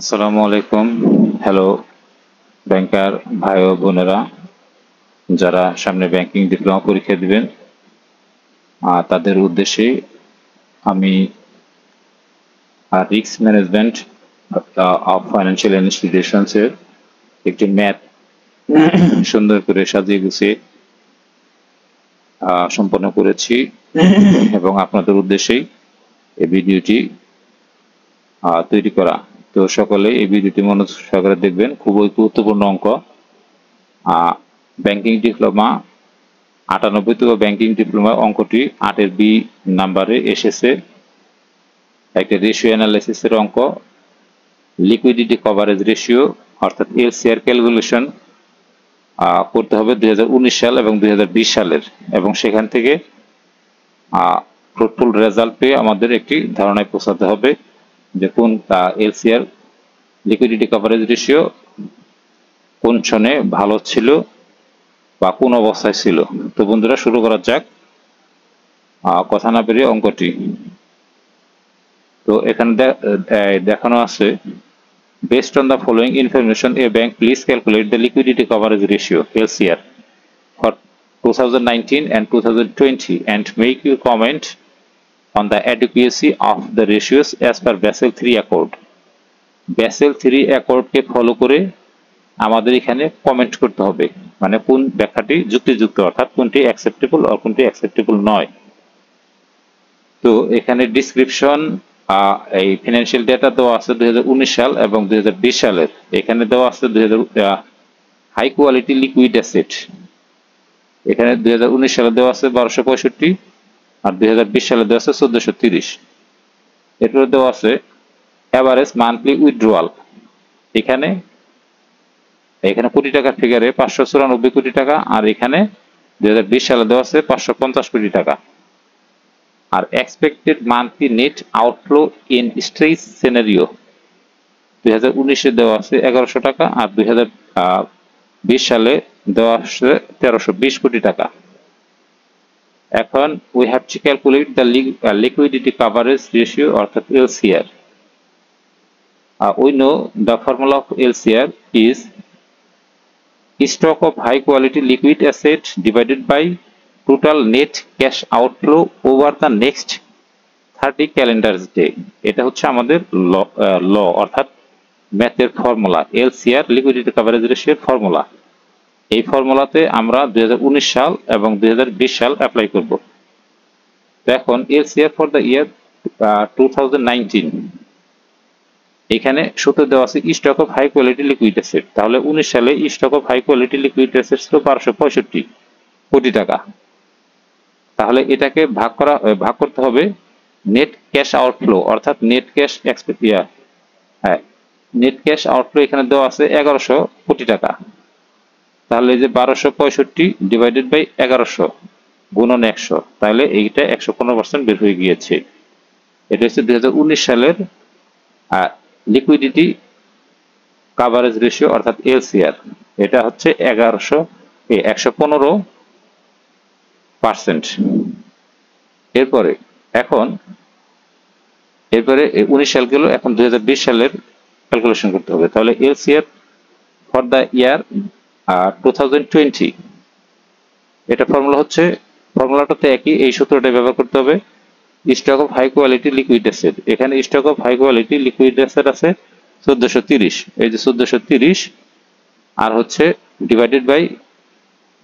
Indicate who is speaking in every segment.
Speaker 1: আসসালামু আলাইকুম। হ্যালো ব্যাংকার ভাই ও বোনেরা, যারা সামনে ব্যাংকিং ডিপ্লোমা পরীক্ষা দিবেন তাদের উদ্দেশ্যে আমি risk management of financial institutions এর একটি ম্যাথ সুন্দর করে সাজিয়ে গুছিয়ে সম্পন্ন করেছি এবং আপনাদের উদ্দেশ্যেই এই ভিডিওটি তৈরি করা। তো সকলে এই ভিডিওটি মনোযোগ সহকারে দেখবেন, খুবই গুরুত্বপূর্ণ অঙ্ক। ব্যাংকিং ডিপ্লোমা 98 ব্যাংকিং ডিপ্লোমা অঙ্কটি 8-এর বি নাম্বারে এসেছে। একটা রেশিও অ্যানালাইসিসের অঙ্ক, লিকুইডিটি কভারেজ রেশিও অর্থাৎ এলসিআর ক্যালকুলেশন করতে হবে 2019 সাল এবং 2020 সালের, এবং সেখান থেকে ফ্রুটফুল রেজাল্ট পেয়ে আমাদের একটি ধারণায় পৌঁছাতে হবে যে কোন এলসিআর লিকুইডিটি কভারেজ রেশিও কোন সনে ভালো ছিল বা কোন অবস্থায় ছিল। তো বন্ধুরা, শুরু করা যাক। কথা না বেরিয়ে অঙ্কটি তো এখানে দেখানো আছে, based on the following information a bank please calculate the liquidity coverage ratio LCR for 2019 and 2020 and make your comment on the adequacy of the ratios as per Basel III Accord. Basel III Accord K follow করে আমাদের এখানে comment করতে হবে, মানে কোন ব্যাখ্যাটি যুক্তিযুক্ত, অর্থাৎ কোনটি অ্যাকসেপ্টেবল আর কোনটি অ্যাকসেপ্টেবল নয়। তো এখানে ডিসক্রিপশন এই ফিনান্সিয়াল ডেটা দেওয়া আছে 2019 সাল এবং 2020 সালের। এখানে দেওয়া আছে হাই কোয়ালিটি লিকুইড অ্যাসেট, এখানে 2019 সালে দেওয়া আছে 1265 আর 2020 সালে দেওয়া আছে 1430। এরপরে দেওয়া আছে এভারেজ মান্থলি উইথড্রয়াল, এখানে কোটি টাকার ফিগারে 594 কোটি টাকা, আর এখানে 2020 সালে দেওয়া আছে 550 কোটি টাকা। আর expected monthly net outflow in stress scenario 2019-এ দেওয়া আছে 1100 টাকা আর 2020 সালে দেওয়া আছে 1320 কোটি টাকা। এখন we have to calculate the liquidity coverage ratio অর্থাৎ LCR. We know the formula of LCR is stock of high quality liquid asset divided by total net cash outflow over the next 30 calendar day. এটা হচ্ছে আমাদের law অর্থাৎ ম্যাথের formula, LCR liquidity coverage রেশিওর formula. এই ফর্মুলাতে আমরা 2019 সাল এবং 2020 সাল অ্যাপ্লাই করব। তো এখন এলসিআর ফর দ্য ইয়ার 2019, এখানে সূত্র দেওয়া আছে stock of high quality liquid asset. তাহলে 19 সালে stock of high quality liquid asset ছিল 1265 কোটি টাকা। তাহলে এটাকে ভাগ করতে হবে নেট ক্যাশ আউটফ্লো অর্থাৎ net cash net cash outflow এখানে দেওয়া আছে 1100 কোটি টাকা। তাহলে এই যে 1265 ডিভাইডেড বাই 1100 গুণন 100, তাহলে এইটা 115% বের হয়ে গিয়েছে। এটা হচ্ছে 2019 সালের লিকুইডিটি কভারেজ রেশিও অর্থাৎ এলসিআর। এটা হচ্ছে 115%। এরপরে 19 সাল গেল, এখন 2020 সালের ক্যালকুলেশন করতে হবে। তাহলে এলসিআর ফর দ্য ইয়ার 2020, এটা ফর্মুলাটাতে একই, এই সূত্রটা ব্যবহার করতে হবে। Stock of high quality liquid asset, এখানে stock of high quality liquid asset আছে 1430, এই যে 1430, আর হচ্ছে divided by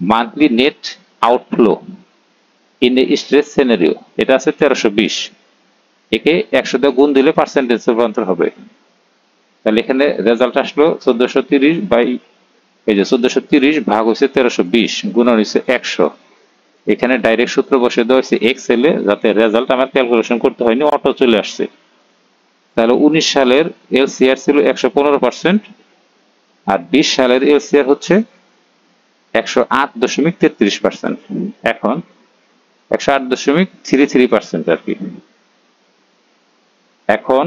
Speaker 1: monthly net outflow in a stress scenario, এটা আছে 1320। একে 100 দিয়ে গুণ দিলে পার্সেন্টেজ রূপান্তর হবে। তাহলে এখানে রেজাল্ট আসলো 1430 বাই এই যে 1430 ভাগ হয়েছে 1320 গুণন হয়েছে 100। এখানে ডাইরেক্ট সূত্র বসে দেওয়া হয়েছে এক্সেলে, যাতে রেজাল্ট আমার ক্যালকুলেশন করতে হয়নি, অটো চলে আসছে। তাহলে 19 সালের এলসিআর ছিল 115% আর 20 সালের এলসিআর হচ্ছে 108.33%। এখন 108.33% আর কি। এখন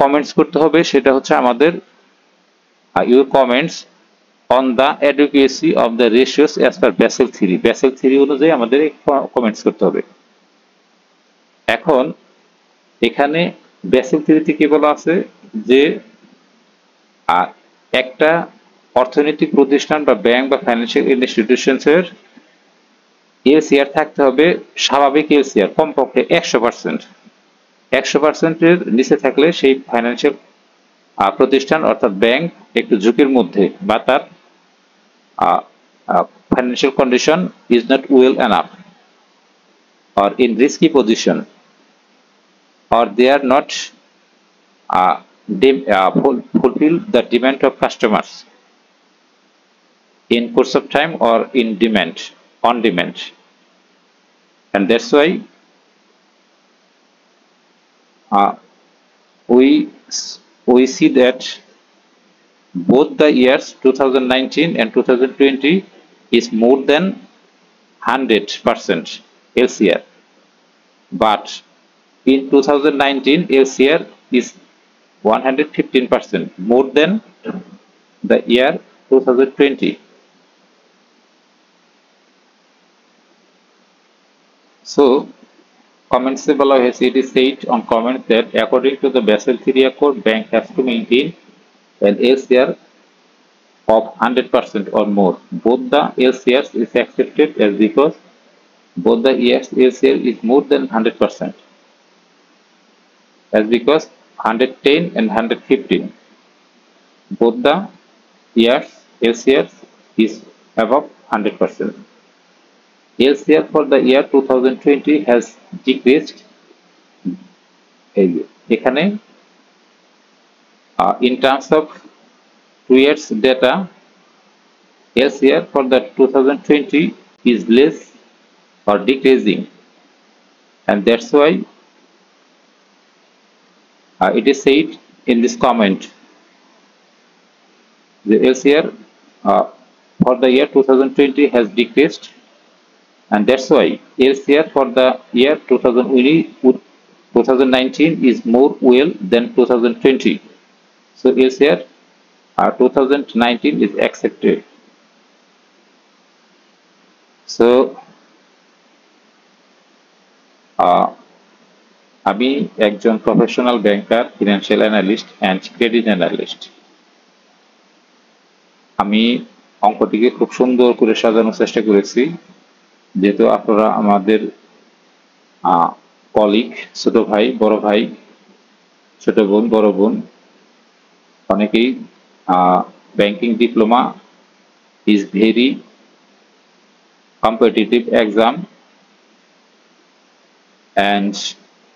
Speaker 1: কমেন্টস করতে হবে, সেটা হচ্ছে আমাদের your comments on the adequacy of the ratios as per Basel 3। Basel 3 অনুযায়ী আমাদের কমেন্টস করতে হবে। এখন এখানে ব্যাসেল 3 তে কি বলা আছে যে আর একটা অর্থনৈতিক প্রতিষ্ঠান বা ব্যাংক বা ফাইন্যান্সিয়াল ইনস্টিটিউশনসের এলসিআর থাকতে হবে স্বাভাবিক এলসিআর কমপক্ষে 100%। 100%-এর নিচে থাকলে সেই ফাইন্যান্সিয়াল প্রতিষ্ঠান অর্থাৎ ব্যাংক একটু ঝুঁকির মধ্যে, বা তার financial condition is not well enough or in risky position, or they are not fulfill the demand of customers in course of time or in demand, on demand. And that's why we see that both the years 2019 and 2020 is more than 100% LCR, but in 2019 LCR is 115% more than the year 2020. So comments below has it is said on comment that according to the Basel III Accord, bank has to maintain an LCR of 100% or more. Both the LCRs is accepted as because both the years LCR is more than 100%, as because 110 and 115. Both the years LCR is above 100%. LCR for the year 2020 has decreased. এখানে in terms of 2 years data, LCR for the 2020 is less or decreasing, and that's why it is said in this comment the LCR for the year 2020 has decreased, and that's why LCR for the year 2019 is more well than 2020. So LCR 2019 is accepted. So আমি একজন professional banker, financial analyst and credit analyst. আমি অঙ্কটিকে খুব সুন্দর করে সাজানোর চেষ্টা করেছি, যেহেতু আপনারা আমাদের কলিগ, ছোট ভাই, বড় ভাই, ছোট বোন, বড় বোন, অনেকেই banking diploma is very competitive exam, and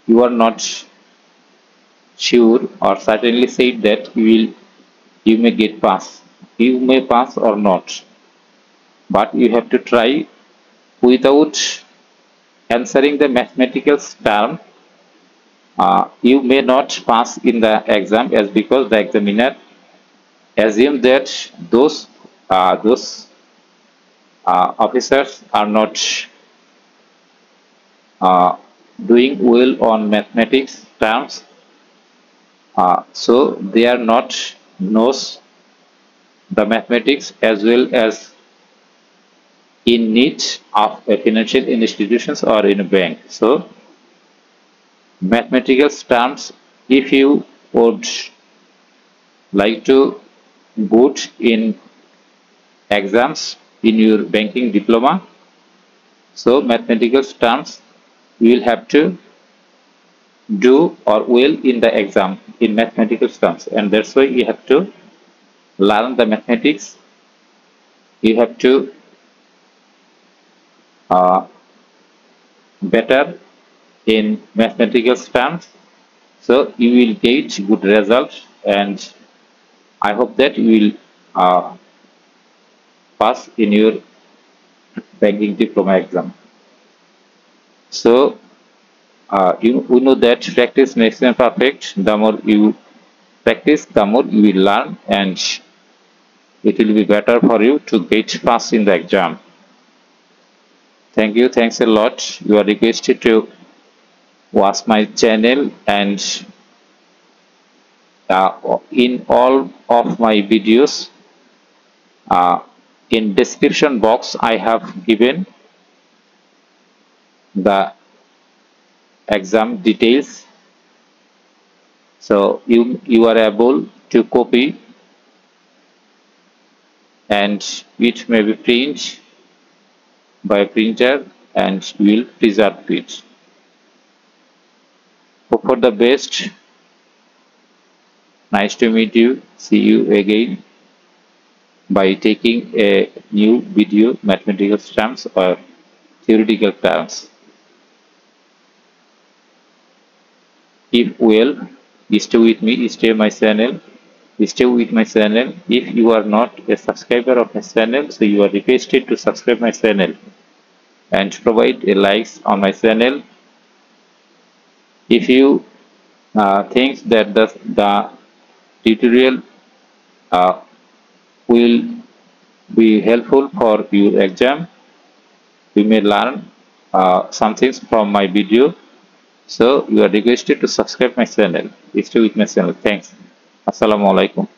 Speaker 1: you are not sure or certainly said that you may get pass. You may pass or not, but you have to try. Without answering the mathematical term, you may not pass in the exam, as because the examiner assume that those officers are not doing well on mathematics terms, so they are not knows the mathematics as well as in need of a financial institutions or in a bank. So mathematical terms, if you would like to put in exams in your banking diploma, so mathematical terms you will have to do or well in the exam in mathematical terms, and that's why you have to learn the mathematics. You have to better in mathematical terms, so you will get good result, and I hope that you will pass in your banking diploma exam. So we know that practice makes man perfect. The more you practice, the more you will learn, and it will be better for you to get pass in the exam. Thank you, thanks a lot. You are requested to watch my channel, and in all of my videos, in description box I have given the exam details, so you are able to copy and it may be printed by a printer and will preserve it. Hope for the best. Nice to meet you. See you again by taking a new video, mathematical terms or theoretical terms. If well, stay with me, stay my channel, stay with my channel. If you are not a subscriber of my channel, so you are requested to subscribe my channel and provide a likes on my channel. If you think that the tutorial uh, will be helpful for your exam, you may learn some things from my video. So you are requested to subscribe my channel. Stay with my channel. Thanks. Assalamu alaikum.